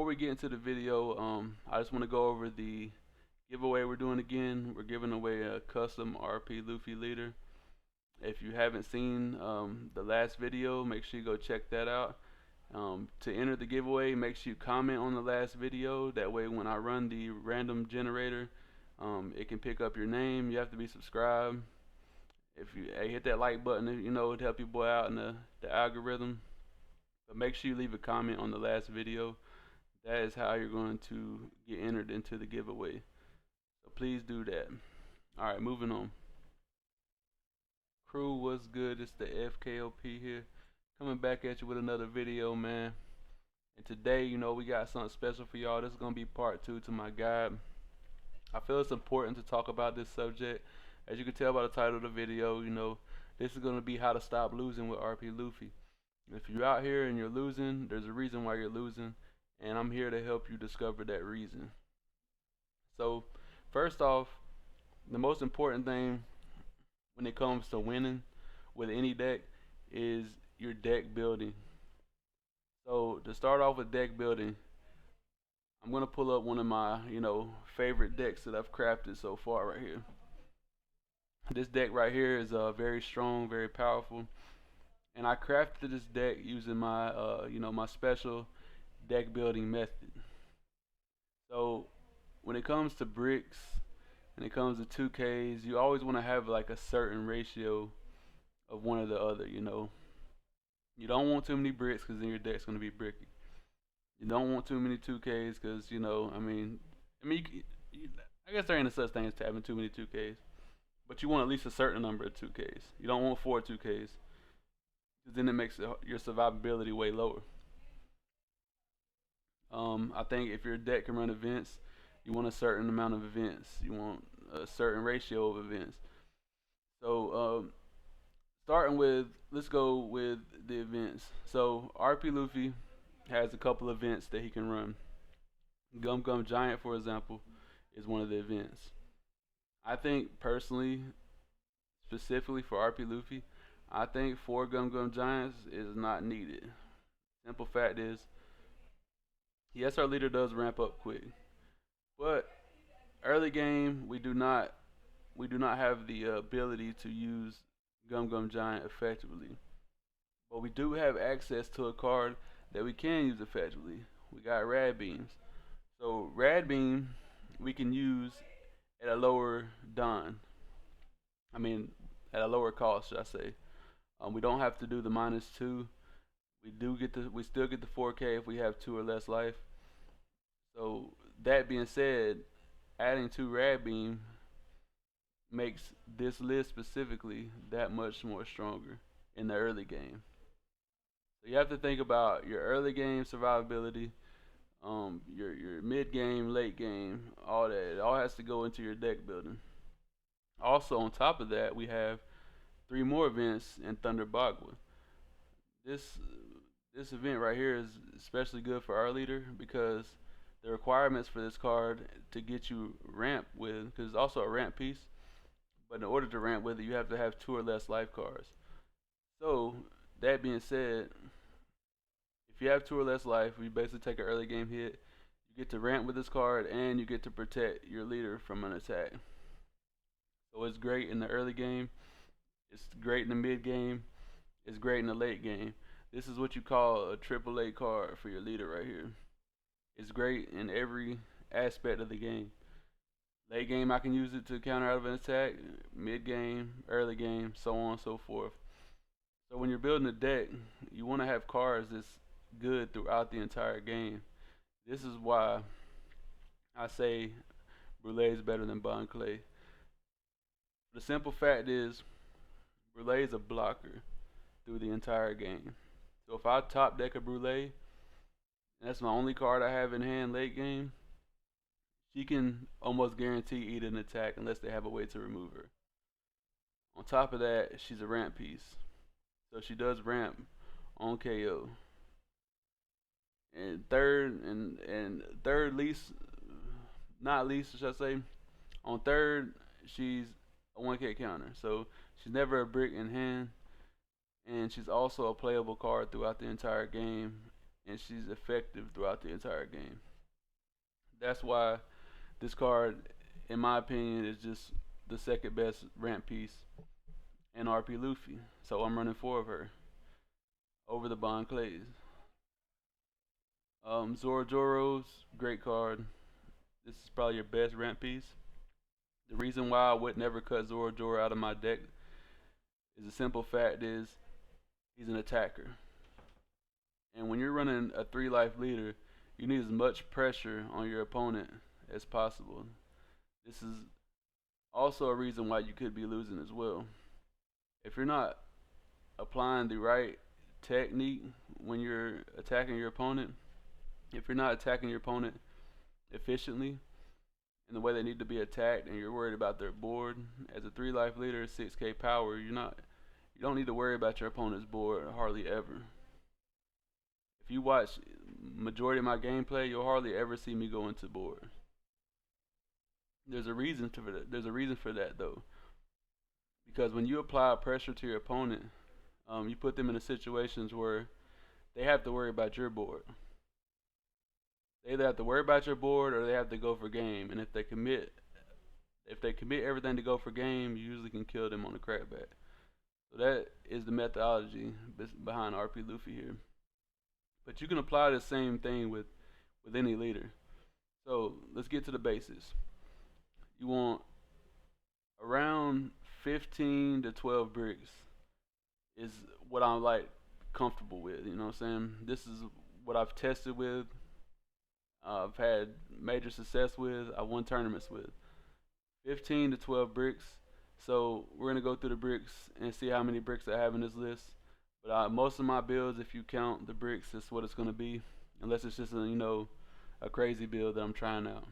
before we get into the video, I just want to go over the giveaway we're doing again. We're giving away a custom RP Luffy leader. If you haven't seen the last video, make sure you go check that out. To enter the giveaway, make sure you comment on the last video. That way when I run the random generator, it can pick up your name. You have to be subscribed. If you hit that like button, it'd help your boy out in the algorithm. But make sure you leave a comment on the last video. That is how you're going to get entered into the giveaway. So please do that. Alright, moving on. Crew, what's good? It's the FKOP here. Coming back at you with another video, man. And today, we got something special for y'all. This is going to be part 2 to my guide. I feel it's important to talk about this subject. As you can tell by the title of the video, this is going to be how to stop losing with RP Luffy. If you're out here and you're losing, there's a reason why you're losing, and I'm here to help you discover that reason. So, first off, the most important thing when it comes to winning with any deck is your deck building. So, to start off with deck building, I'm going to pull up one of my, favorite decks that I've crafted so far right here. This deck right here is very strong, very powerful. And I crafted this deck using my, my special deck building method. So when it comes to bricks, when it comes to 2Ks, you always want to have like a certain ratio of one or the other. You don't want too many bricks because then your deck's gonna be bricky. You don't want too many 2Ks because I guess there ain't a such thing as having too many 2Ks, but you want at least a certain number of 2Ks. You don't want 4 2Ks. Then it makes your survivability way lower. I think if your deck can run events, you want a certain amount of events. You want a certain ratio of events. So, starting with, let's go with the events. So, RP Luffy has a couple events that he can run. Gum Gum Giant, for example, is one of the events. I think, personally, specifically for RP Luffy, I think 4 Gum Gum Giants is not needed. Simple fact is, yes, our leader does ramp up quick, but early game we do not have the ability to use Gum Gum Giant effectively. But we do have access to a card that we can use effectively. We got Rad Beams. So Rad Beam we can use at a lower don. At a lower cost, should I say. We don't have to do the -2. We still get the 4K if we have 2 or less life. So that being said, adding 2 Rad Beam makes this list specifically that much more stronger in the early game. So you have to think about your early game survivability, your mid game, late game, all that. It all has to go into your deck building. Also, on top of that, we have 3 more events in Thunder Bagua. This event right here is especially good for our leader because the requirements for this card to get you ramp with, because it's also a ramp piece, but in order to ramp with it, you have to have 2 or less life cards. So that being said, if you have 2 or less life, you basically take an early game hit. You get to ramp with this card, and you get to protect your leader from an attack. So it's great in the early game. It's great in the mid game. It's great in the late game. This is what you call a AAA card for your leader right here. It's great in every aspect of the game. Late game, I can use it to counter out of an attack. Mid game, early game, so on and so forth. So when you're building a deck, you want to have cards that's good throughout the entire game. This is why I say Brûlé is better than Bon Clay. The simple fact is, Brûlé is a blocker through the entire game. So if I top deck a Brûlé, and that's my only card I have in hand late game, she can almost guarantee eat an attack unless they have a way to remove her. On top of that, she's a ramp piece. So she does ramp on KO. And third least, not least, should I say, on third, she's a 1K counter. So she's never a brick in hand, and she's also a playable card throughout the entire game and she's effective throughout the entire game. That's why this card, in my opinion, is just the second best ramp piece in RP Luffy. So I'm running 4 of her over the Bond Clays. Zorojoros, great card. This is probably your best ramp piece. The reason why I would never cut Zorojoro out of my deck is the simple fact is he's an attacker. And when you're running a 3 life leader, you need as much pressure on your opponent as possible. This is also a reason why you could be losing as well. If you're not applying the right technique when you're attacking your opponent, if you're not attacking your opponent efficiently in the way they need to be attacked, and you're worried about their board as a 3 life leader, 6k power, you don't need to worry about your opponent's board hardly ever. If you watch majority of my gameplay, you'll hardly ever see me go into board. There's a reason for that. There's a reason for that though, because when you apply pressure to your opponent, you put them in situations where they have to worry about your board. They either have to worry about your board or they have to go for game. And if they commit everything to go for game, you usually can kill them on the crackback. So that is the methodology behind RP Luffy here. But you can apply the same thing with any leader. So let's get to the basics. You want around 15 to 12 bricks is what I'm like comfortable with. You know what I'm saying? This is what I've tested with. I've had major success with. I won tournaments with 15 to 12 bricks. So we're gonna go through the bricks and see how many bricks I have in this list. But most of my builds, if you count the bricks, is what it's gonna be, unless it's just a crazy build that I'm trying out.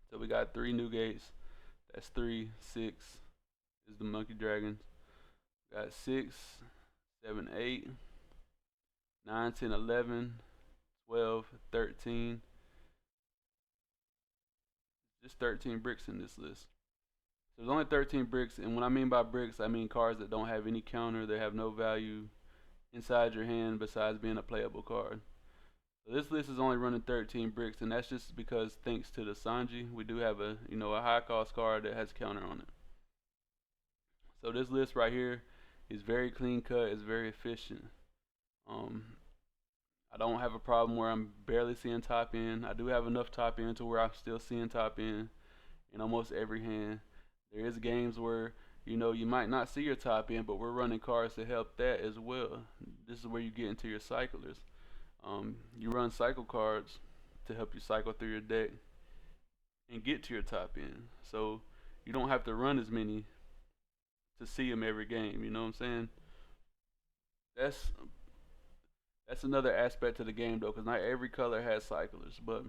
So we got 3 new gates. That's 3, 6 is the monkey dragons. We got 6, 7, 8, 9, 10, 11, 12, 13. Just 13 bricks in this list. So there's only 13 bricks, and when I mean by bricks, I mean cards that don't have any counter, they have no value inside your hand besides being a playable card. So this list is only running 13 bricks, and that's just because thanks to the Sanji, we do have a high cost card that has counter on it. So this list right here is very clean cut, it's very efficient. I don't have a problem where I'm barely seeing top end. I do have enough top end to where I'm still seeing top end in almost every hand. There is games where you might not see your top end, but we're running cards to help that as well. This is where you get into your cyclers. You run cycle cards to help you cycle through your deck and get to your top end. So you don't have to run as many to see them every game. You know what I'm saying? That's another aspect to the game though, because not every color has cyclers. But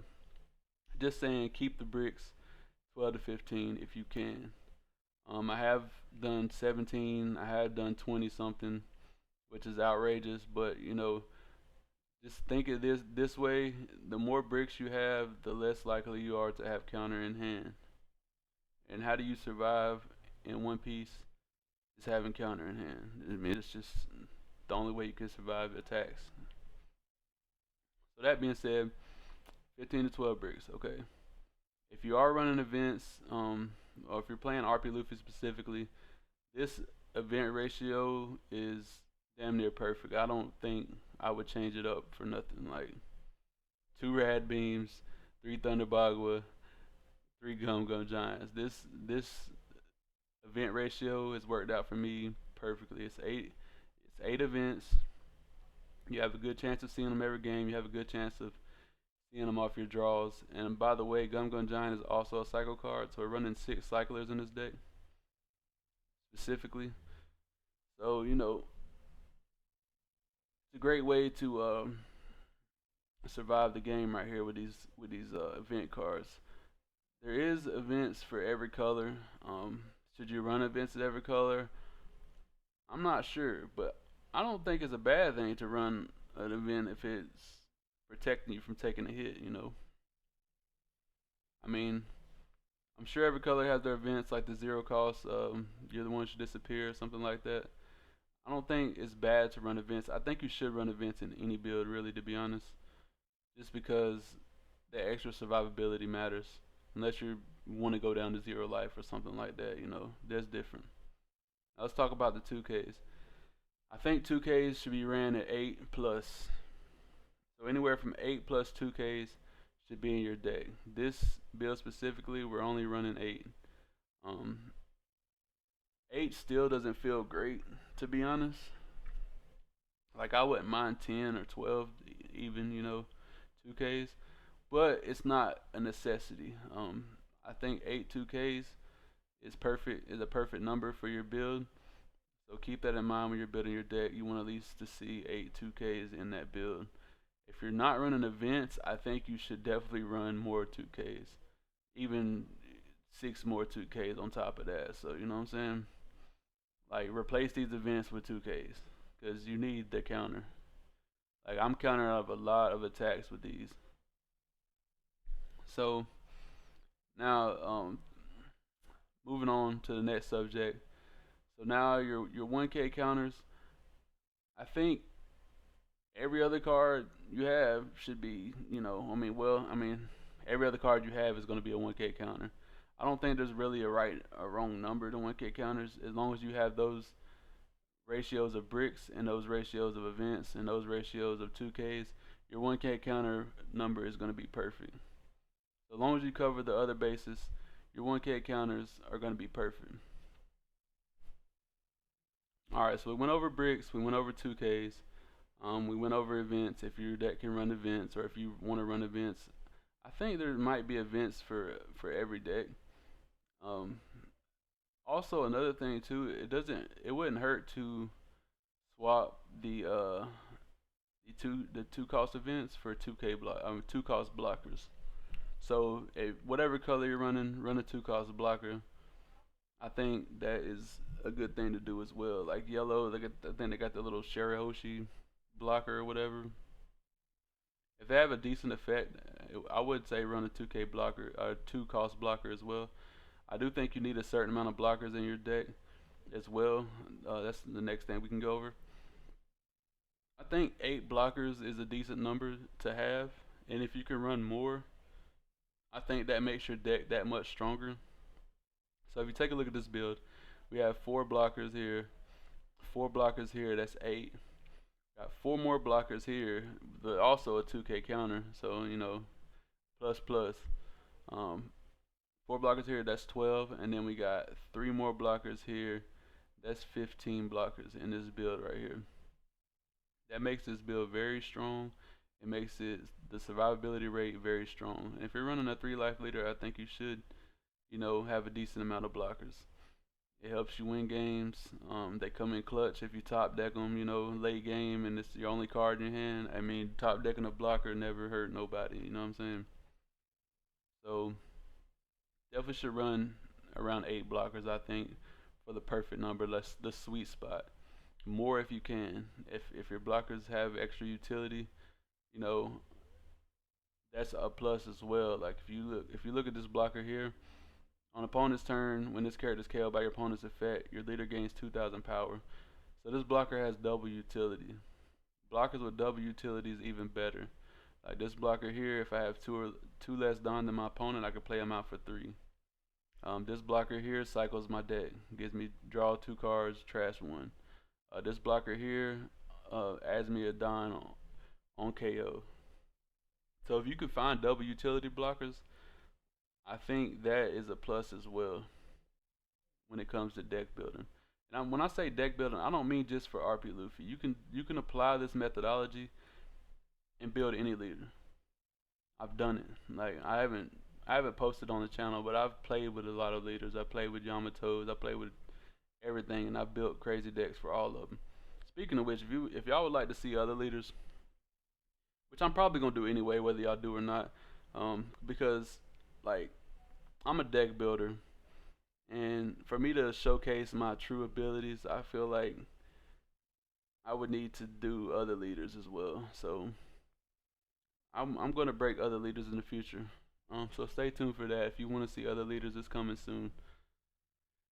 just saying, keep the bricks 12 to 15 if you can. I have done 17. I have done 20 something, which is outrageous. But just think of this way: the more bricks you have, the less likely you are to have counter in hand. And how do you survive in One Piece? Is having counter in hand. I mean, it's just the only way you can survive attacks. So that being said, 15 to 12 bricks. Okay. If you are running events, or if you're playing RP Luffy specifically, this event ratio is damn near perfect. I don't think I would change it up for nothing. Like 2 Rad Beams, 3 Thunder Bagua, 3 Gum Gum Giants. This event ratio has worked out for me perfectly. It's 8 events. You have a good chance of seeing them every game. You have a good chance of seeing them off your draws. And by the way, Gum Gum Giant is also a cycle card, so we're running 6 cyclers in this deck specifically. So it's a great way to survive the game right here with these event cards. There is events for every color. Should you run events at every color? I'm not sure, but I don't think it's a bad thing to run an event if it's protecting you from taking a hit. I mean, I'm sure every color has their events, like the 0 cost, you're the one should disappear, something like that. I don't think it's bad to run events. I think you should run events in any build, really, to be honest, just because the extra survivability matters. Unless you want to go down to zero life or something like that, that's different. Now let's talk about the 2Ks. I think 2Ks should be ran at 8 plus. So anywhere from 8 plus 2Ks should be in your deck. This build specifically, we're only running 8. Um, 8 still doesn't feel great, to be honest. Like I wouldn't mind 10 or 12 even, 2Ks, but it's not a necessity. I think 8 2Ks is a perfect number for your build. So keep that in mind when you're building your deck. You want at least to see 8 2Ks in that build. If you're not running events, I think you should definitely run more 2Ks. Even 6 more 2Ks on top of that. So, you know what I'm saying? Like, replace these events with 2Ks. Because you need the counter. Like, I'm countering up a lot of attacks with these. So, now, moving on to the next subject. So now your 1K counters, I think every other card you have should be, every other card you have is going to be a 1K counter. I don't think there's really a right or wrong number to 1K counters as long as you have those ratios of bricks and those ratios of events and those ratios of 2Ks. Your 1K counter number is going to be perfect. So long as you cover the other bases, your 1K counters are going to be perfect. Alright, so we went over bricks, we went over 2Ks, we went over events, if your deck can run events, or if you want to run events. I think there might be events for every deck. Um, Also, another thing too, it wouldn't hurt to swap the two cost events for 2 cost blockers. So whatever color you're running, run a 2 cost blocker. I think that is a good thing to do as well. Like yellow, I think they got the little Shirahoshi blocker or whatever. If they have a decent effect, I would say run a 2K blocker, 2 cost blocker as well. I do think you need a certain amount of blockers in your deck as well. That's the next thing we can go over. I think 8 blockers is a decent number to have, and if you can run more, I think that makes your deck that much stronger. So if you take a look at this build, we have 4 blockers here, 4 blockers here, that's 8. Got 4 more blockers here, but also a 2K counter, so plus plus. 4 blockers here, that's 12, and then we got 3 more blockers here, that's 15 blockers in this build right here. That makes this build very strong. It makes the survivability rate very strong. And if you're running a 3 life leader, I think you should, have a decent amount of blockers. It helps you win games. They come in clutch if you top deck them, late game, and it's your only card in your hand. I mean, top decking a blocker never hurt nobody. You know what I'm saying? So definitely should run around 8 blockers, I think, for the perfect number. That's the sweet spot. More if you can. If your blockers have extra utility, you know, that's a plus as well. Like if you look at this blocker here, on opponent's turn, when this character is KO'd by your opponent's effect, your leader gains 2,000 power. So this blocker has double utility. Blockers with double utility is even better. Like this blocker here, if I have two less Dawn than my opponent, I can play him out for 3. This blocker here cycles my deck, gives me draw 2 cards, trash 1. This blocker here adds me a Dawn on KO. So if you could find double utility blockers, I think that is a plus as well when it comes to deck building. And when I say deck building, I don't mean just for RP Luffy. You can apply this methodology and build any leader. I've done it. Like I haven't posted on the channel, but I've played with a lot of leaders. I played with Yamato's. I played with everything, and I've built crazy decks for all of them. Speaking of which, if y'all would like to see other leaders, which I'm probably gonna do anyway, whether y'all do or not, because like I'm a deck builder, and for me to showcase my true abilities, I feel like I would need to do other leaders as well. So I'm gonna break other leaders in the future. So stay tuned for that if you want to see other leaders. It's coming soon.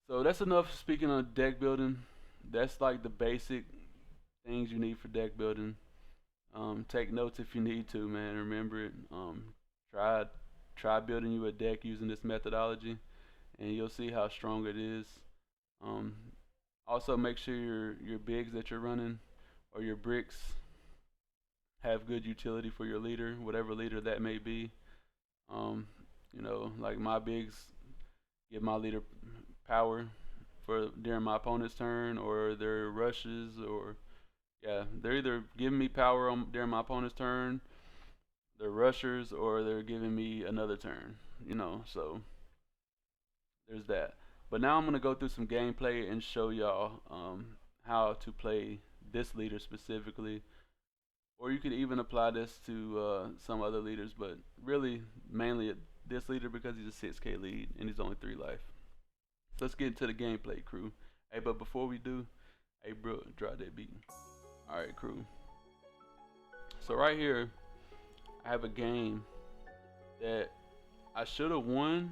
So that's enough speaking on deck building. that's like the basic things you need for deck building. Take notes if you need to, man. Remember it. Try try building you a deck using this methodology, and you'll see how strong it is. Um, Also, make sure your bigs that you're running or your bricks have good utility for your leader, whatever leader that may be. Um, like my bigs give my leader power for during my opponent's turn, or their rushes, or yeah, they're either giving me power during my opponent's turn, they're rushers, or they're giving me another turn. So there's that. But now I'm gonna go through some gameplay and show y'all how to play this leader specifically, or you could even apply this to some other leaders, but really mainly this leader because he's a 6K lead and he's only 3 life. So let's get into the gameplay, crew. Hey, but before we do, hey bro, drop that beat. All right, crew. So right here, I have a game that I should have won,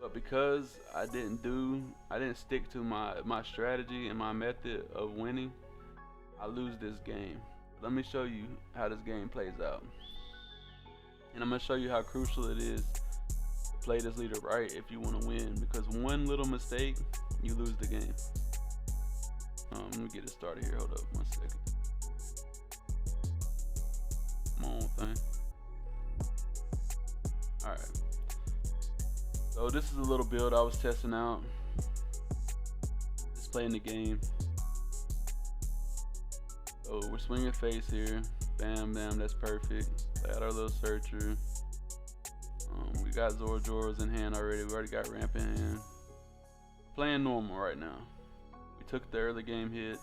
but because I didn't stick to my strategy and my method of winning, I lose this game. Let me show you how this game plays out. And I'm gonna show you how crucial it is to play this leader right if you want to win, because one little mistake, you lose the game. Let me get it started here. Hold up 1 second. Come on, thing. Alright. So this is a little build I was testing out. Just playing the game. So we're swinging face here. Bam, bam, that's perfect. Play out our little searcher. We got Zorojoros in hand already. We already got Ramp in hand. Playing normal right now. We took the early game hit.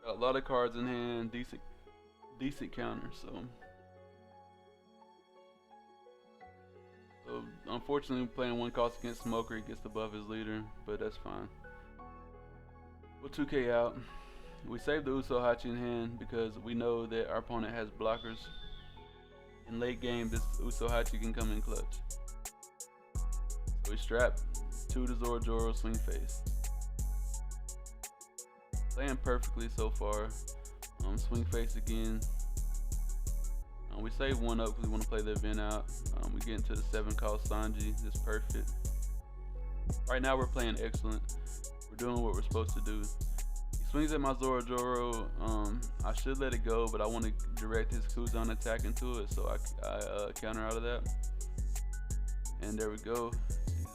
Got a lot of cards in hand. Decent counter. So unfortunately, playing 1 cost against Smoker, he gets above his leader, but that's fine. We'll 2K out. We save the Uso Hachi in hand because we know that our opponent has blockers. In late game, this Uso Hachi can come in clutch. So we strap 2 to Zorojoro, swing face. Playing perfectly so far. Swing face again. We save 1 up because we want to play the event out. We get into the 7 cost Sanji. That's perfect. Right now we're playing excellent. We're doing what we're supposed to do. He swings at my Zorojoro. I should let it go, but I want to direct his Kuzan attack into it, so I counter out of that. And there we go.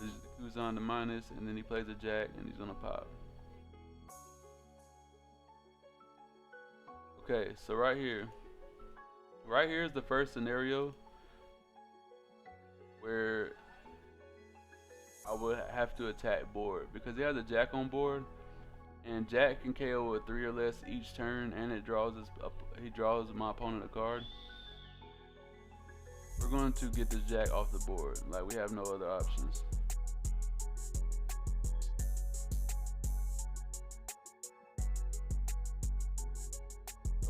He's the Kuzan to minus, and then he plays a Jack, and he's gonna pop. Okay, so right here is the first scenario where I would have to attack board because he has a Jack on board, and Jack can KO with 3 or less each turn, and it draws he draws my opponent a card. We're going to get this Jack off the board, like we have no other options.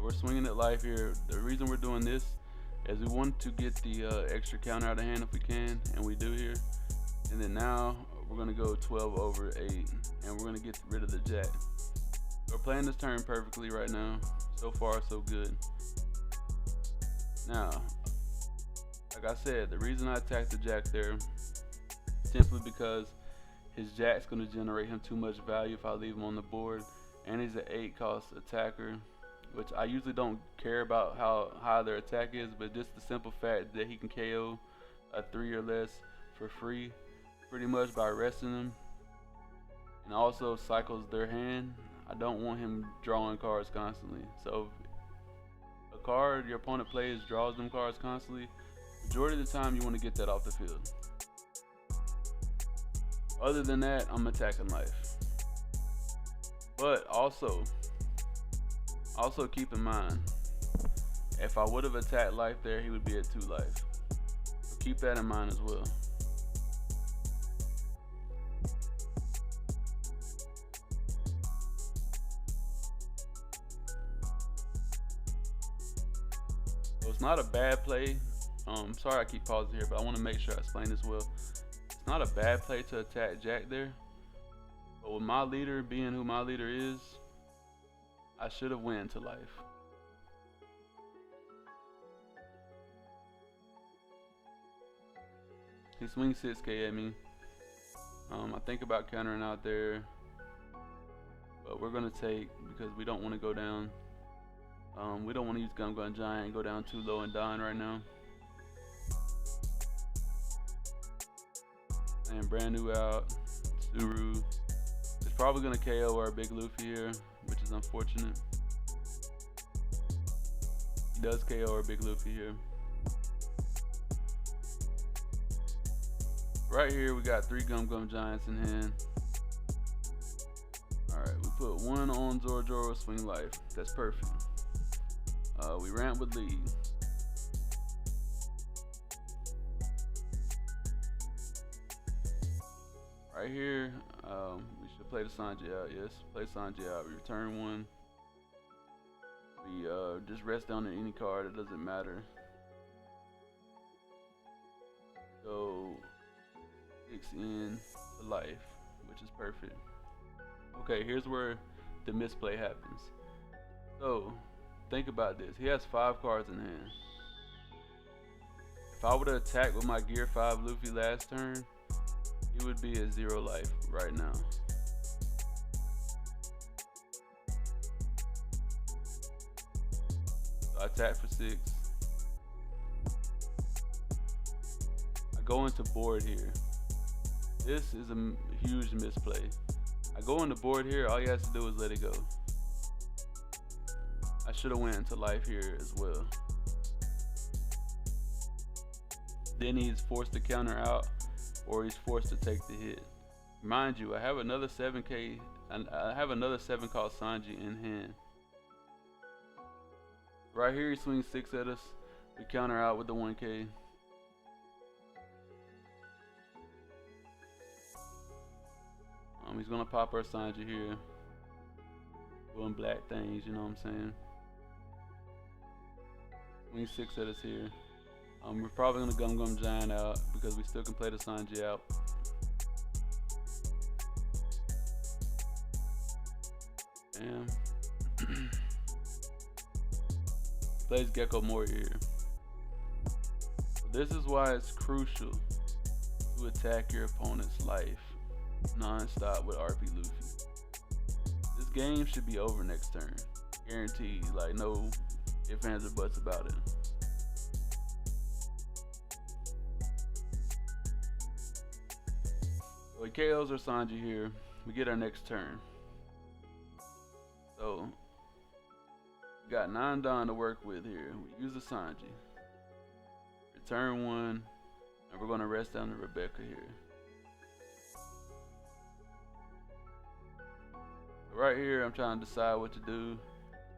We're swinging at life here. The reason we're doing this is we want to get the extra counter out of hand if we can, and we do here. And then now we're gonna go 12 over 8, and we're gonna get rid of the Jack. We're playing this turn perfectly right now. So far, so good. Now, like I said, the reason I attacked the Jack there simply because his Jack's gonna generate him too much value if I leave him on the board, and he's an 8 cost attacker, which I usually don't care about how high their attack is, but just the simple fact that he can KO a 3 or less for free pretty much by resting them, and also cycles their hand. I don't want him drawing cards constantly. So if a card your opponent plays draws them cards constantly, majority of the time you want to get that off the field. Other than that, I'm attacking life. But also keep in mind, if I would have attacked life there, he would be at 2 life. So keep that in mind as well. So it's not a bad play. Sorry I keep pausing here, but I want to make sure I explain this well. It's not a bad play to attack Jack there. But with my leader being who my leader is, I should have went into life. He swings 6k at me. I think about countering out there, but we're gonna take, because we don't want to go down. We don't want to use Gum Gum Giant and go down too low and dying right now. And brand new out, Suru. It's probably gonna KO our big Luffy here, which is unfortunate. He does KO our big Luffy here. Right here, we got 3 Gum Gum Giants in hand. Alright, we put 1 on Zoro swing life. That's perfect. We ramp with lead. Right here, we should play the Sanji out. Yes, play Sanji out. We return 1. We just rest down to any card. It doesn't matter. So 6 in to life, which is perfect. Okay, here's where the misplay happens. So think about this. He has 5 cards in hand. If I would have attacked with my Gear 5 Luffy last turn, he would be at 0 life right now. So I attack for 6. I go into board here. This is a huge misplay. I go into board here, all he has to do is let it go. I should have went into life here as well. Then he's forced to counter out, or he's forced to take the hit. Mind you, I have another 7k, and I have another 7 called Sanji in hand. Right here he swings 6 at us. We counter out with the 1k. He's gonna pop our Sanji here. Doing black things, you know what I'm saying? Swing 6 at us here. We're probably gonna Gum Gum Giant out because we still can play the Sanji out. Damn. Plays Gecko Mori here. This is why it's crucial to attack your opponent's life non-stop with RP Luffy. This game should be over next turn. Guaranteed. Like, no ifs, ands, or buts about it. So he KOs our Sanji here. We get our next turn. So we got 9 Don to work with here. We use the Sanji. Return 1, and we're gonna rest down to Rebecca here. Right here, I'm trying to decide what to do.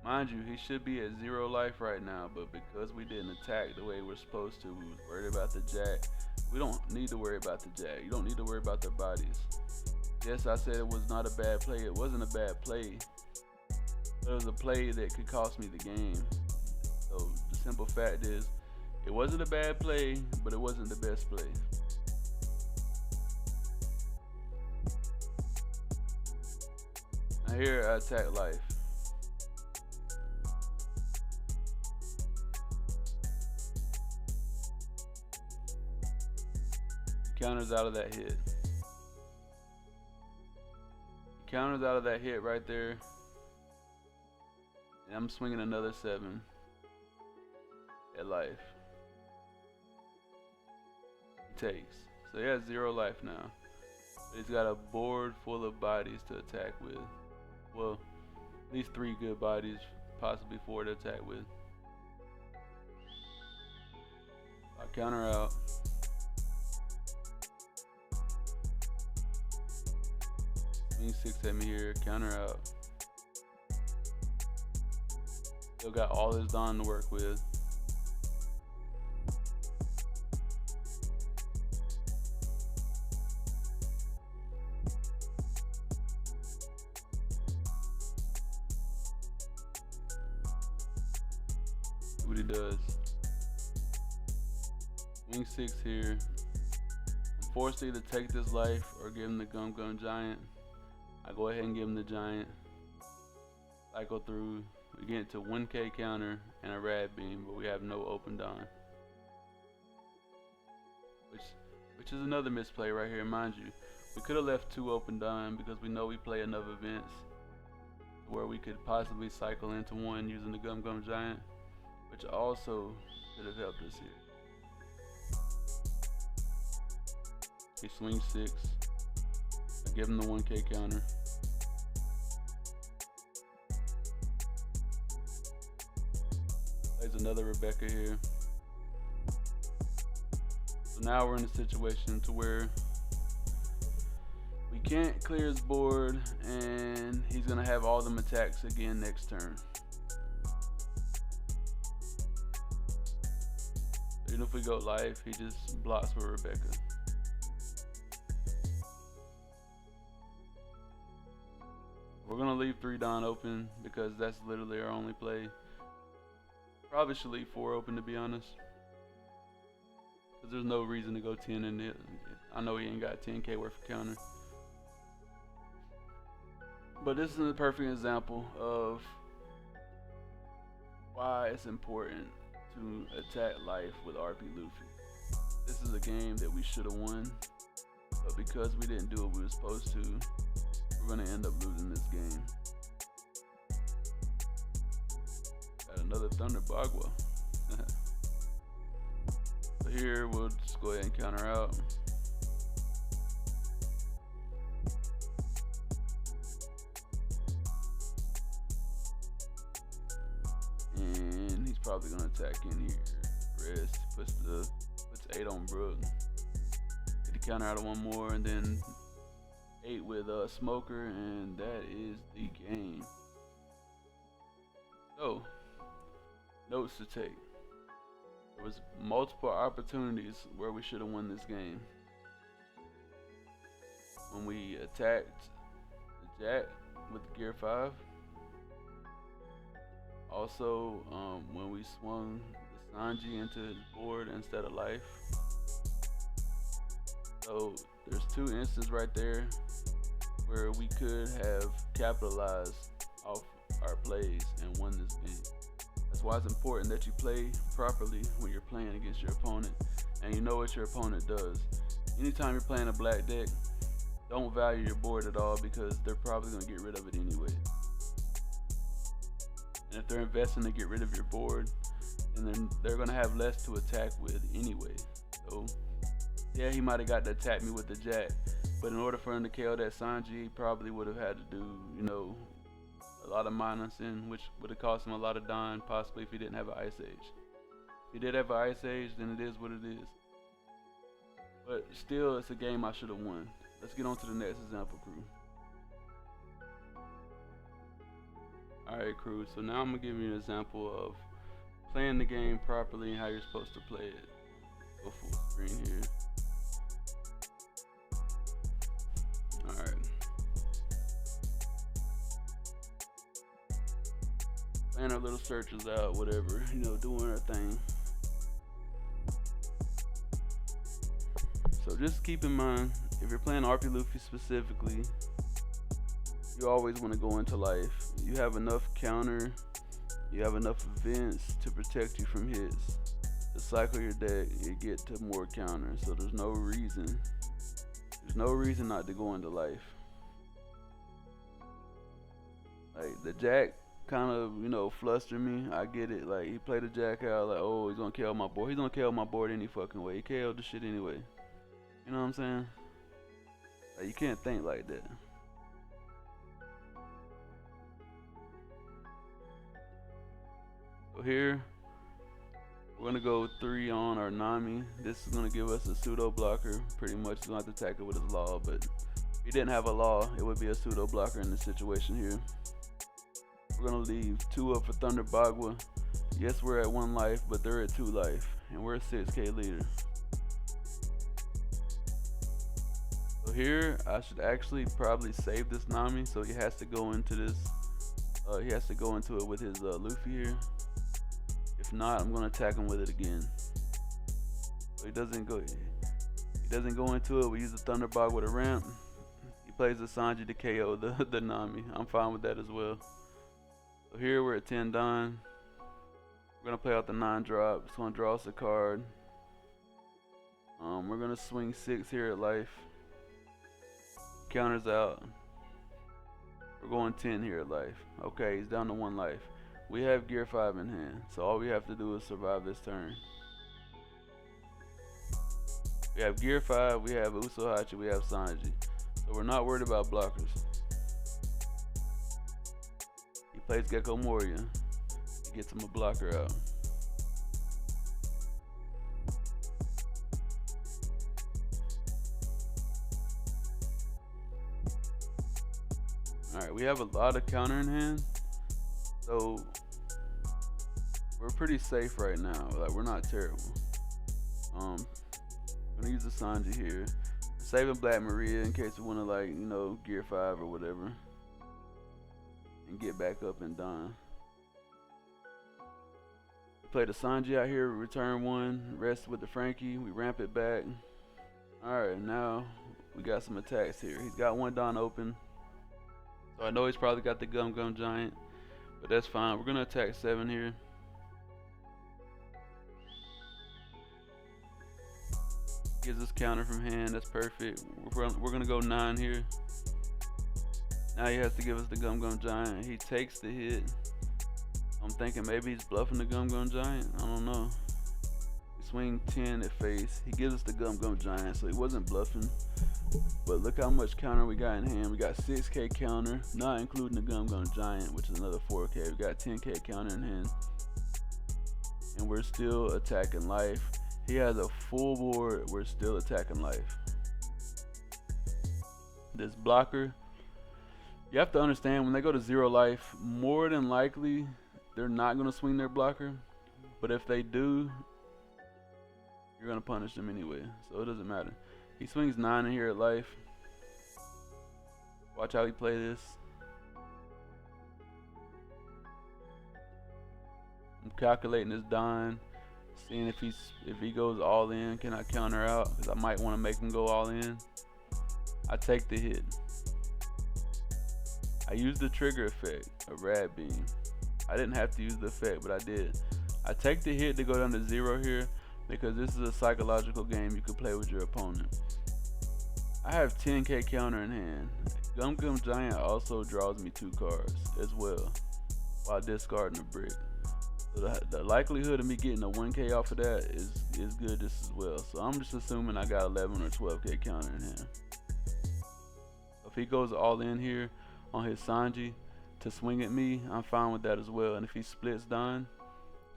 Mind you, he should be at 0 life right now, but because we didn't attack the way we're supposed to, we was worried about the Jack. We don't need to worry about the Jack. You don't need to worry about their bodies. Yes, I said it was not a bad play. It wasn't a bad play. But it was a play that could cost me the game. So the simple fact is, it wasn't a bad play, but it wasn't the best play. Now here I attack life. He counters out of that hit. He counters out of that hit right there. And I'm swinging another 7 at life. He takes. So he has 0 life now. But he's got a board full of bodies to attack with. Well, at least 3 good bodies, possibly 4 to attack with. I counter out. Swing 6 at me here, counter out. Still got all this Don to work with. See what he does. Swing 6 here. I'm forced to either take this life or give him the Gum Gum Giant. I go ahead and give him the giant. Cycle through. We get into 1K counter and a rad beam, but we have no open dime. Which is another misplay right here, mind you. We could have left 2 open dime because we know we play enough events where we could possibly cycle into 1 using the Gum Gum Giant, which also could have helped us here. He swings 6. I give him the 1K counter. Plays another Rebecca here. So now we're in a situation to where we can't clear his board, and he's gonna have all them attacks again next turn. Even if we go life, he just blocks with Rebecca. We're gonna leave 3 Don open because that's literally our only play. Probably should leave 4 open, to be honest. There's no reason to go 10 in it. I know he ain't got 10K worth of counter. But this is a perfect example of why it's important to attack life with RP Luffy. This is a game that we should have won, but because we didn't do what we were supposed to, we're gonna end up losing this game. Got another Thunder Bagua. So here we'll just go ahead and counter out. And he's probably gonna attack in here. Rest puts 8 on Brook. Get the counter out of 1 more, and then 8 with Smoker, and that is the game. So, notes to take. There was multiple opportunities where we should have won this game. When we attacked the Jack with Gear 5. Also, when we swung the Sanji into his board instead of life. So there's 2 instances right there where we could have capitalized off our plays and won this game. That's why it's important that you play properly when you're playing against your opponent, and you know what your opponent does. Anytime you're playing a black deck, don't value your board at all because they're probably going to get rid of it anyway. And if they're investing to get rid of your board, then they're going to have less to attack with anyway. So yeah, he might have got to attack me with the Jack, but in order for him to KO that Sanji, he probably would have had to do, a lot of minusing, which would have cost him a lot of dime, possibly if he didn't have an Ice Age. If he did have an Ice Age, then it is what it is. But still, it's a game I should have won. Let's get on to the next example, crew. Alright, crew, so now I'm going to give you an example of playing the game properly and how you're supposed to play it. Go full screen here. Alright. Playing our little searches out, whatever, doing our thing. So just keep in mind, if you're playing RP Luffy specifically, you always want to go into life. You have enough counter, you have enough events to protect you from hits. To cycle your deck, you get to more counter. So there's no reason not to go into life. Like the Jack kind of, flustered me. I get it. Like he played the Jack out like, oh, he's gonna KO my board. He's gonna KO my board any fucking way. He KO'd the shit anyway. You know what I'm saying? Like you can't think like that. So here, we're gonna go 3 on our Nami. This is gonna give us a pseudo blocker. Pretty much, he's gonna have to attack it with his law, but if he didn't have a law, it would be a pseudo blocker in this situation here. We're gonna leave 2 up for Thunder Bagua. Yes, we're at 1 life, but they're at 2 life, and we're a 6K leader. So here, I should actually probably save this Nami, so he has to go into this. He has to go into it with his Luffy here. If not, I'm gonna attack him with it again. So he doesn't go into it. We use the Thunder Bog with a ramp. He plays the Sanji to KO the Nami. I'm fine with that as well. So here we're at 10 done. We're gonna play out the 9 drop. It's gonna draw us a card. We're gonna swing 6 here at life. Counters out. We're going 10 here at life. Okay, he's down to 1 life. We have gear 5 in hand, so all we have to do is survive this turn. We have gear 5, we have Usohachi, we have Sanji. So we're not worried about blockers. He plays Gecko Moria. He gets him a blocker out. Alright, we have a lot of counter in hand. So we're pretty safe right now. Like, we're not terrible. I'm gonna use the Sanji here. Saving Black Maria in case we wanna, like, you know, gear 5 or whatever. And get back up and done. We play the Sanji out here, return 1, rest with the Frankie, we ramp it back. Alright, now we got some attacks here. He's got 1 Don open. So I know he's probably got the Gum Gum Giant, but that's fine. We're gonna attack 7 here. Gives us counter from hand, that's perfect. We're gonna go 9 here. Now he has to give us the Gum Gum Giant. He takes the hit. I'm thinking maybe he's bluffing the Gum Gum Giant. I don't know. We swing 10 at face. He gives us the Gum Gum Giant, so he wasn't bluffing. But look how much counter we got in hand. We got 6k counter, not including the Gum Gum Giant, which is another 4k. We got 10k counter in hand. And we're still attacking life. He has a full board, we're still attacking life. This blocker, you have to understand when they go to 0 life, more than likely they're not going to swing their blocker. But if they do, you're going to punish them anyway, so it doesn't matter. He swings 9 in here at life. Watch how he play this. I'm calculating his Don, seeing if he goes all in, can I counter out? Because I might want to make him go all in. I take the hit. I use the trigger effect, a Rad Beam. I didn't have to use the effect, but I did. I take the hit to go down to 0 here because this is a psychological game you can play with your opponent. I have 10k counter in hand. Gum Gum Giant also draws me 2 cards as well while discarding a brick. So the likelihood of me getting a 1k off of that is good just as well. So I'm just assuming I got 11 or 12k counter in hand. If he goes all in here on his Sanji to swing at me, I'm fine with that as well. And if he splits Don,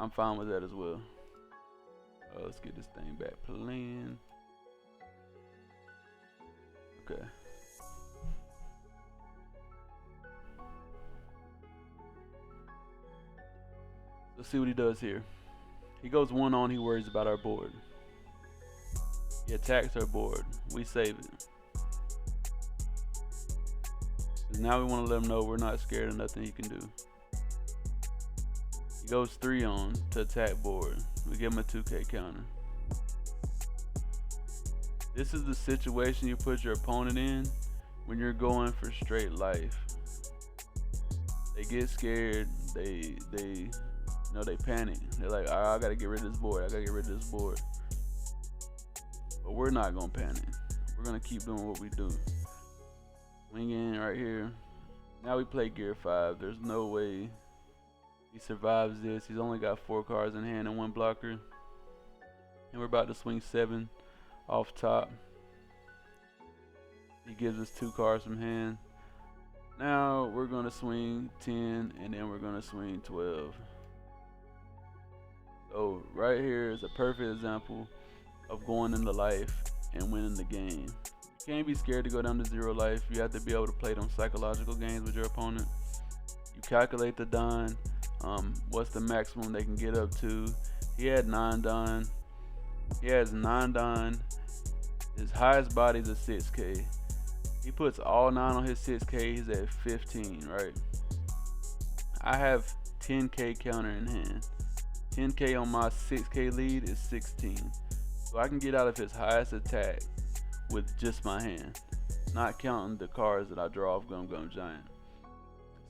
I'm fine with that as well. Let's get this thing back playing. Okay. Let's see what he does here. He goes 1 on, he worries about our board. He attacks our board. We save it. Now we want to let him know we're not scared of nothing he can do. He goes 3 on to attack board. We give him a 2k counter. This is the situation you put your opponent in when you're going for straight life. They get scared, they panic. They're like, I gotta get rid of this board, I gotta get rid of this board. But we're not gonna panic. We're gonna keep doing what we do. Wing in right here. Now we play gear 5. There's no way he survives this. He's only got 4 cards in hand and 1 blocker. And we're about to swing 7 off top. He gives us 2 cards from hand. Now we're gonna swing 10 and then we're gonna swing 12. So right here is a perfect example of going into life and winning the game. You can't be scared to go down to 0 life. You have to be able to play them psychological games with your opponent. You calculate the Don, what's the maximum they can get up to. He had 9 Don. He has 9 Don. His highest body is a 6k. He puts all 9 on his 6k, he's at 15, right? I have 10k counter in hand. 10k on my 6k lead is 16. So I can get out of his highest attack with just my hand. not counting the cards that I draw off Gum Gum Giant.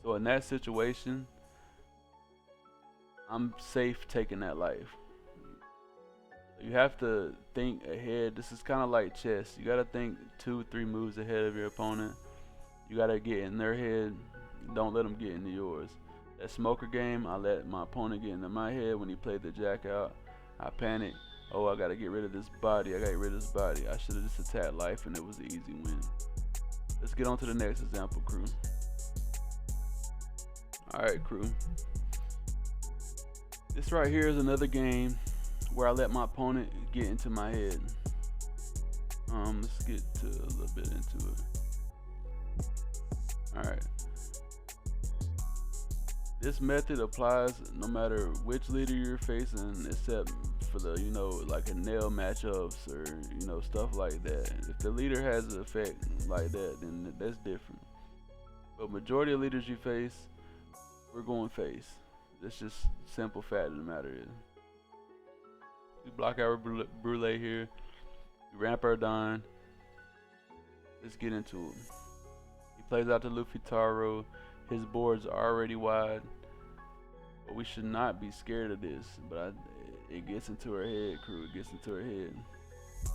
So in that situation, I'm safe taking that life. You have to think ahead. This is kind of like chess. You gotta think 2-3 moves ahead of your opponent. You gotta get in their head. Don't let them get into yours. That smoker game, I let my opponent get into my head when he played the jack out. I panicked. Oh, I gotta get rid of this body. I gotta get rid of this body. I should have just attacked life and it was an easy win. Let's get on to the next example, crew. Alright, crew. This right here is another game where I let my opponent get into my head. Let's get to a little bit into it. Alright. This method applies no matter which leader you're facing, except for the, like a nail matchups or, stuff like that. If the leader has an effect like that, then that's different. But majority of leaders you face, we're going face. That's just simple fact of the matter is. We block our Brule here. We ramp our Don. Let's get into it. He plays out the Luffy Taro. His board's already wide. But we should not be scared of this. But it gets into her head, crew. It gets into her head.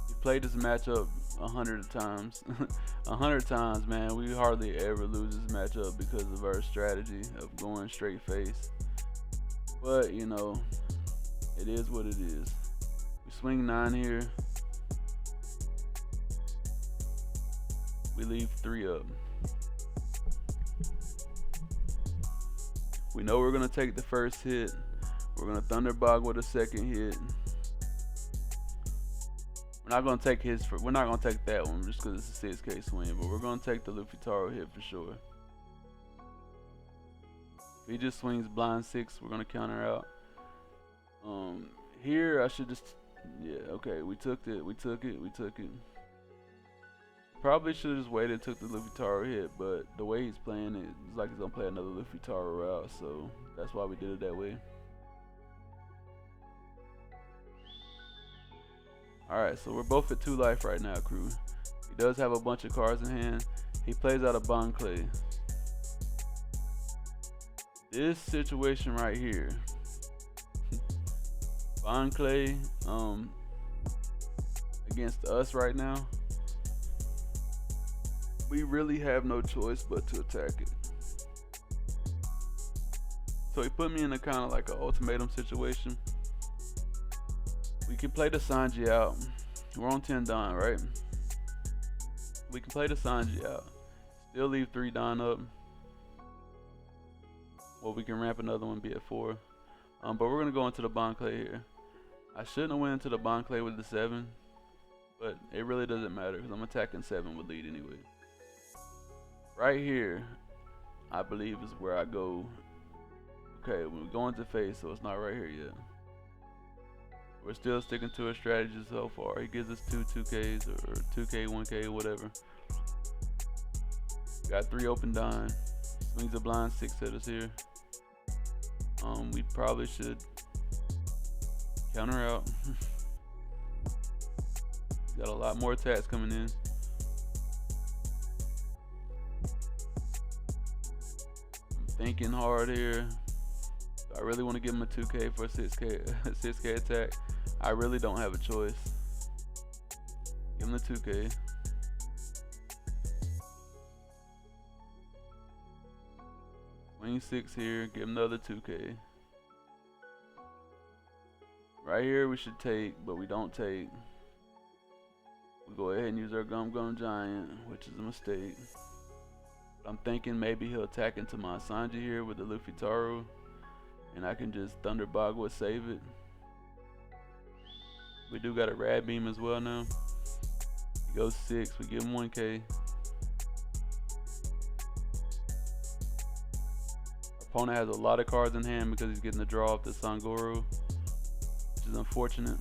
We played this matchup 100 times. 100 times, man. We hardly ever lose this matchup because of our strategy of going straight face. But, it is what it is. We swing 9 here. We leave 3 up. We know we're going to take the first hit. We're going to Thunderbog with a second hit. We're not going to take we're not going to take that one just because it's a 6K swing, but we're going to take the Luffy Taro hit for sure. If he just swings blind 6, we're going to counter out. Here I should just, okay, we took it. Probably should have just waited and took the Luffy Taro hit, but the way he's playing it, it's like he's going to play another Luffy Taro route, so that's why we did it that way. Alright, so we're both at 2 life right now, crew. He does have a bunch of cards in hand. He plays out a Bon Clay. This situation right here, Bon Clay against us right now, we really have no choice but to attack it. So he put me in a kind of like an ultimatum situation. We can play the Sanji out. We're on 10 Don, right? We can play the Sanji out. Still leave 3 Don up. Well, we can ramp another one, be at 4. But we're going to go into the Bon Clay here. I shouldn't have went into the Bon Clay with the 7. But it really doesn't matter because I'm attacking 7 with lead anyway. Right here, I believe is where I go. Okay, when we go into face, so it's not right here yet. We're still sticking to a strategy so far. He gives us 2Ks or 2K, 1K, whatever. Got 3 open Don. Swings a blind 6 at us here. We probably should counter out. Got a lot more attacks coming in. I'm thinking hard here. I really want to give him a 2K for a 6K attack. I really don't have a choice. Give him the 2K. Swing 6 here. Give him another 2K. Right here we should take, but we don't take. We go ahead and use our Gum Gum Giant, which is a mistake. I'm thinking maybe he'll attack into my Sanji here with the Luffy Taro, and I can just Thunderbog with save it. We do got a Rad Beam as well now. He goes 6, we give him 1K. Our opponent has a lot of cards in hand because he's getting the draw off the Sangoro, which is unfortunate.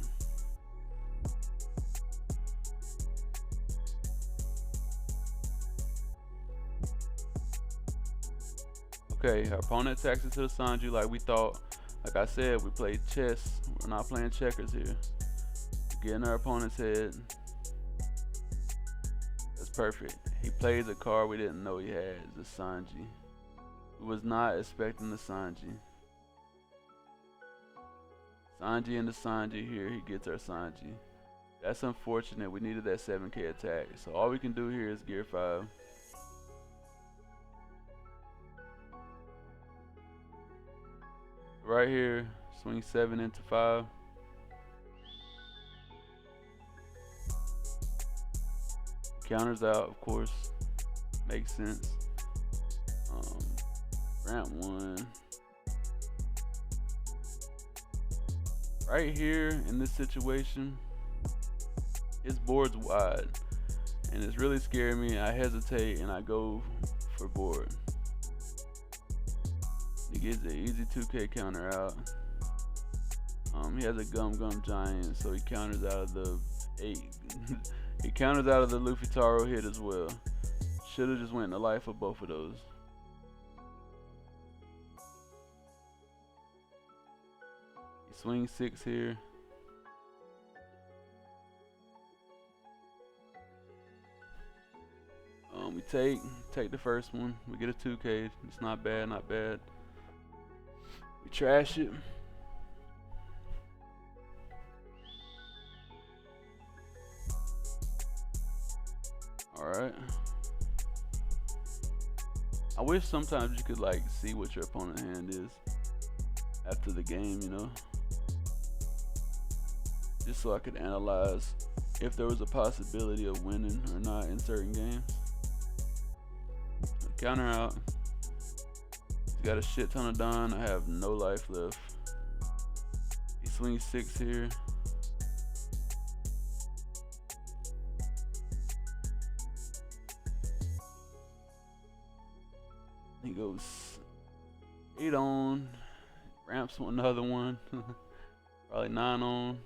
Okay, our opponent attacks into the Sanji like we thought. Like I said, we played chess. We're not playing checkers here. Get in our opponent's head. That's perfect. He plays a card we didn't know he had, the Sanji. We was not expecting the Sanji. Sanji and the Sanji here, he gets our Sanji. That's unfortunate, we needed that 7k attack. So all we can do here is gear 5. Right here, swing 7 into 5. Counters out, of course. Makes sense. Ramp 1. Right here in this situation, his board's wide. And it's really scaring me. I hesitate and I go for board. He gets an easy 2k counter out. He has a Gum Gum Giant, so he counters out of the 8. He counters out of the Luffy Taro hit as well. Should've just went in the life of both of those. He swings 6 here. We take the first one. We get a 2k. It's not bad, not bad. We trash it. Alright. I wish sometimes you could like see what your opponent's hand is after the game, you know? Just so I could analyze if there was a possibility of winning or not in certain games. Counter out. He's got a shit ton of Don. I have no life left. He swings 6 here. He goes 8 on. Ramps another one. Probably 9 on.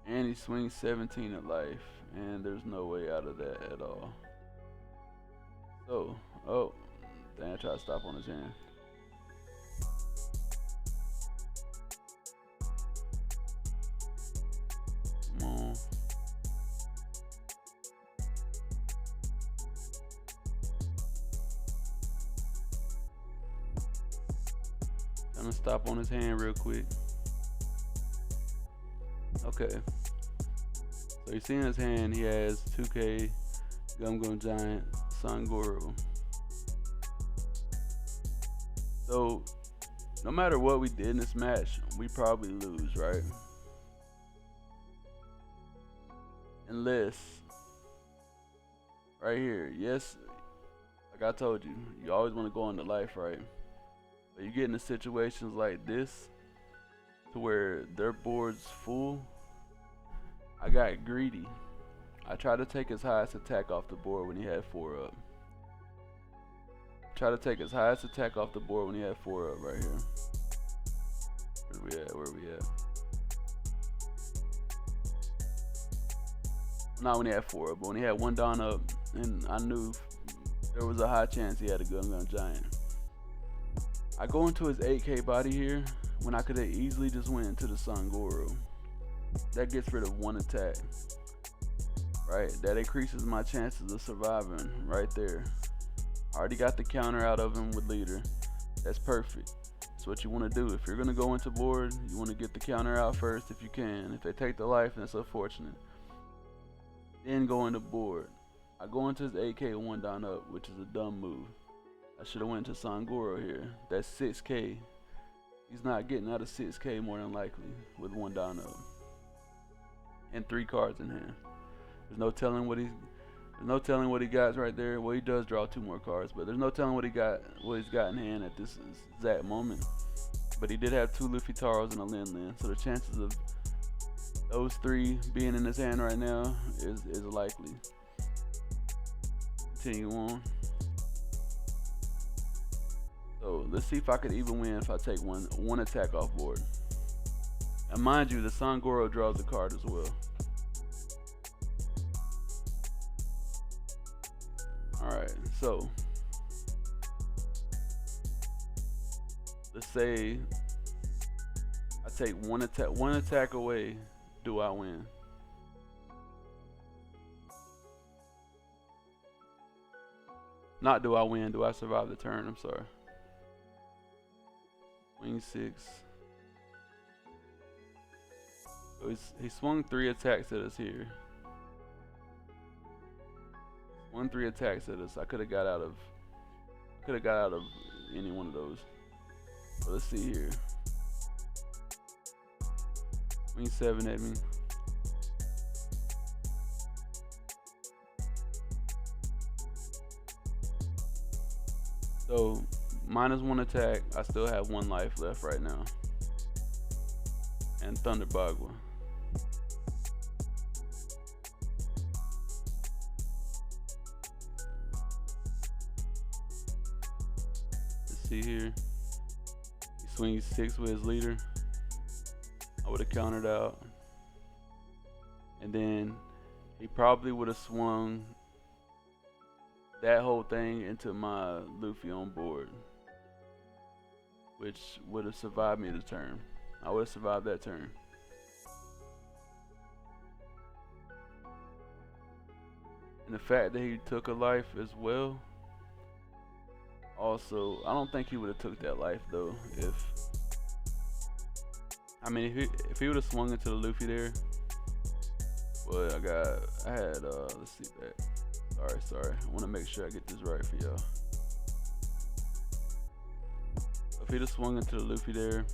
And he swings 17 at life, and there's no way out of that at all. So, oh, dang, I tried to stop on his hand. Come on. Gonna stop on his hand real quick. Okay. So you see in his hand, he has 2k, Gum Gum Giant, Sangoro. So, no matter what we did in this match, we probably lose, right? Unless, right here, yes, like I told you, you always want to go into life, right? But you get into situations like this, to where their board's full. I got greedy. I tried to take his highest attack off the board when he had 4 up. Try to take his highest attack off the board when he had 4 up right here. Where we at? Where we at? Not when he had 4 up, but when he had 1 Don up, and I knew there was a high chance he had a Gum Gum Giant. I go into his 8k body here when I could have easily just went into the Sangoro. That gets rid of 1 attack, right? That increases my chances of surviving right there. I already got the counter out of him with leader. That's perfect. That's what you want to do. If you're going to go into board, you want to get the counter out first if you can. If they take the life, that's unfortunate. Then go into board. I go into his 8k 1 Don up, which is a dumb move. I should have went to Sangoro here. That's 6k. He's not getting out of 6k more than likely with 1 Don up. And 3 cards in hand. There's no telling what he got right there. Well, he does draw 2 more cards, but there's no telling what he's got in hand at this exact moment. But he did have 2 Luffy Taros and a Lin Lin, so the chances of those 3 being in his hand right now is likely. Continue on. So let's see if I could even win if I take one attack off board. And mind you, the Sangoro draws a card as well. Alright, so let's say I take one attack away. Do I win? Not do I win, do I survive the turn? I'm sorry. Swing 6. So he swung 3 attacks at us here. Swung 3 attacks at us. I could have got out of any one of those. So let's see here. Swing 7 at me. So -1 attack. I still have 1 life left right now. And Thunder Bagua. Let's see here. He swings 6 with his leader. I would have countered out. And then he probably would have swung that whole thing into my Luffy on board, which would have survived me the turn. I would have survived that turn. And the fact that he took a life as well, also, I don't think he would have took that life though. If he would have swung into the Luffy there, but I had let's see that. Sorry. I want to make sure I get this right for y'all. If he'd have swung into the Luffy there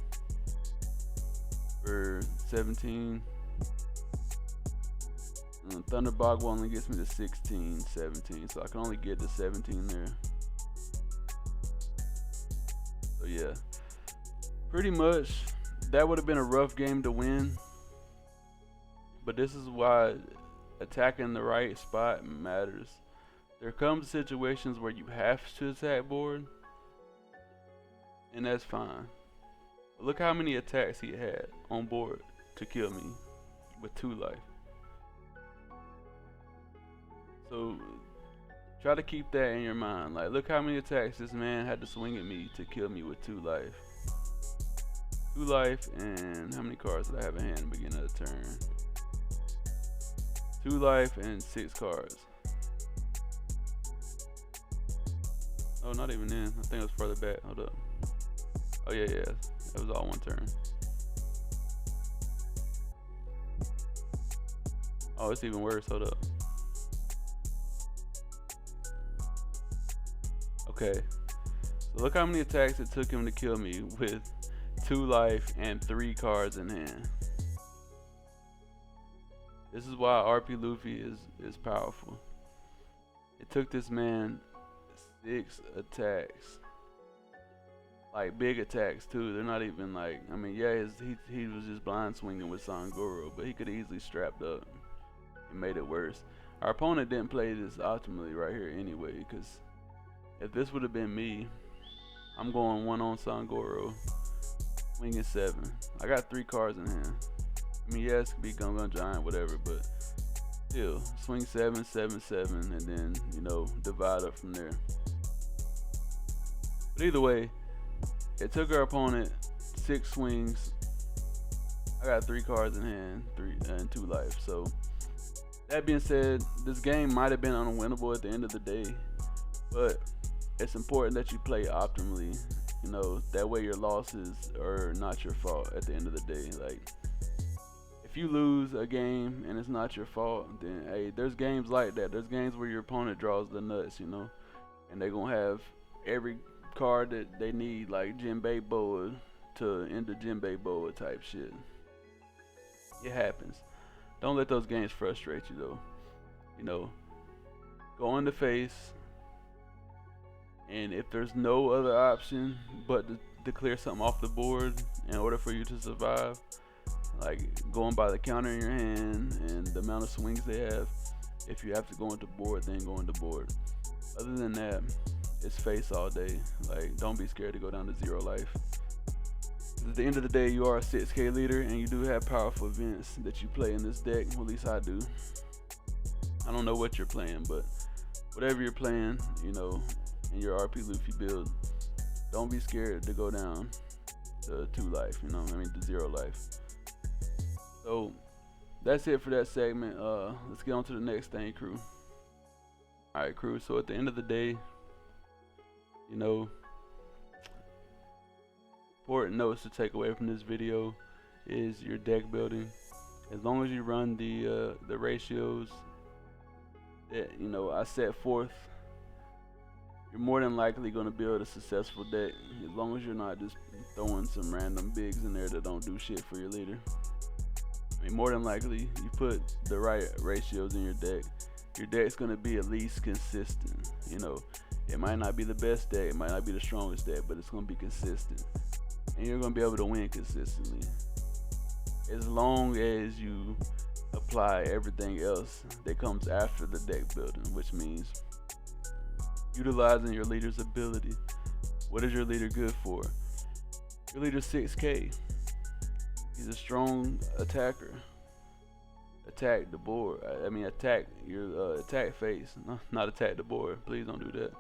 for 17, Thunder Bagua only gets me to 16, 17, so I can only get to 17 there. So yeah, pretty much that would have been a rough game to win, but this is why attacking the right spot matters. There comes situations where you have to attack board, and that's fine. But look how many attacks he had on board to kill me with 2 life. So try to keep that in your mind. Like, look how many attacks this man had to swing at me to kill me with 2 life. 2 life, and how many cards did I have in hand at the beginning of the turn? 2 life and 6 cards. Oh, not even then. I think it was further back. Hold up. Oh yeah. That was all 1 turn. Oh, it's even worse. Hold up. Okay. So look how many attacks it took him to kill me with 2 life and 3 cards in hand. This is why RP Luffy is powerful. It took this man 6 attacks, like big attacks too. They're not even like, I mean, yeah, he was just blind swinging with Sangoro, but he could easily strapped up and made it worse. Our opponent didn't play this optimally right here anyway, because if this would have been me, I'm going 1 on Sangoro, swinging 7. I got 3 cards in hand. I mean, yes, it could be Gun Giant, whatever, but still, swing 7, 7, 7, and then, divide up from there. But either way, it took our opponent 6 swings. I got 3 cards in hand, 3 and 2 life. So that being said, this game might have been unwinnable at the end of the day, but it's important that you play optimally. That way your losses are not your fault at the end of the day. Like, if you lose a game and it's not your fault, then hey, there's games like that. There's games where your opponent draws the nuts, and they're gonna have every card that they need, like Jinbei Boa to end the Jinbei Boa type shit. It happens. Don't let those games frustrate you though. Go in the face, and if there's no other option but to clear something off the board in order for you to survive, like going by the counter in your hand and the amount of swings they have, if you have to go into board, then go into board. Other than that, it's face all day. Like, don't be scared to go down to 0 life. At the end of the day, you are a 6K leader, and you do have powerful events that you play in this deck. Well, at least I do. I don't know what you're playing, but whatever you're playing, in your RP Luffy build, don't be scared to go down to 2 life, you know what I mean, to 0 life. So that's it for that segment. Let's get on to the next thing, crew. Alright, crew, so at the end of the day, you know, important notes to take away from this video is your deck building. As long as you run the ratios that, you know, I set forth, you're more than likely going to build a successful deck, as long as you're not just throwing some random bigs in there that don't do shit for your leader. I mean, more than likely, you put the right ratios in your deck's going to be at least consistent. You know, it might not be the best deck, it might not be the strongest deck, but it's going to be consistent. And you're going to be able to win consistently. As long as you apply everything else that comes after the deck building, which means utilizing your leader's ability. What is your leader good for? Your leader's 6K. He's a strong attacker. Attack the board. I mean, attack your attack face. No, not attack the board. Please don't do that.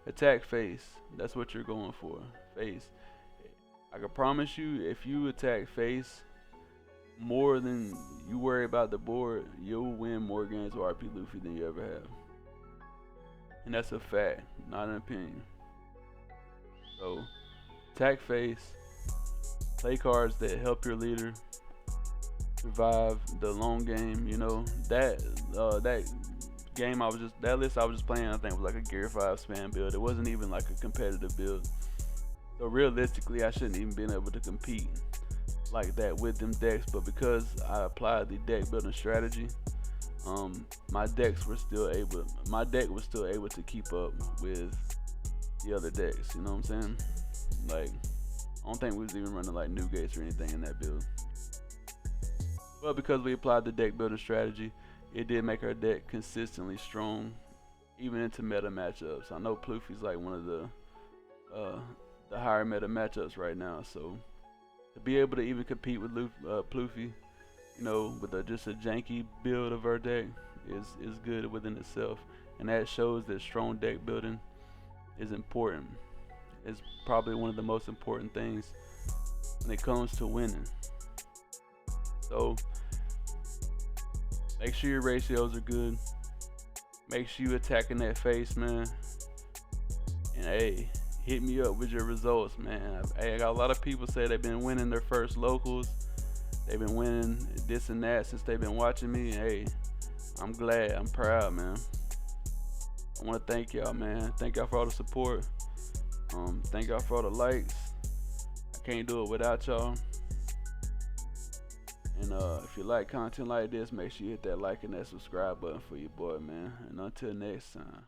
Attack face. That's what you're going for. Face. I can promise you, if you attack face more than you worry about the board, you'll win more games with RP Luffy than you ever have. And that's a fact, not an opinion. So, attack face. Play cards that help your leader survive the long game. You know, that game that list I was just playing, I think was like a Gear 5 spam build. It wasn't even like a competitive build. So realistically, I shouldn't even been able to compete like that with them decks. But because I applied the deck building strategy, my deck was still able to keep up with the other decks. You know what I'm saying? Like, I don't think we was even running like new gates or anything in that build. But because we applied the deck building strategy, it did make our deck consistently strong, even into meta matchups. I know Luffy's like one of the higher meta matchups right now, so to be able to even compete with Luffy, you know, with just a janky build of our deck is good within itself, and that shows that strong deck building is important. It's probably one of the most important things when it comes to winning. So make sure your ratios are good. Make sure you attacking that face, man. And hey, hit me up with your results, man. I got a lot of people say they've been winning their first locals. They've been winning this and that since they've been watching me. Hey, I'm glad. I'm proud, man. I want to thank y'all, man. Thank y'all for all the support. Thank y'all for all the likes. I can't do it without y'all. And if you like content like this, make sure you hit that like and that subscribe button for your boy, man. And until next time.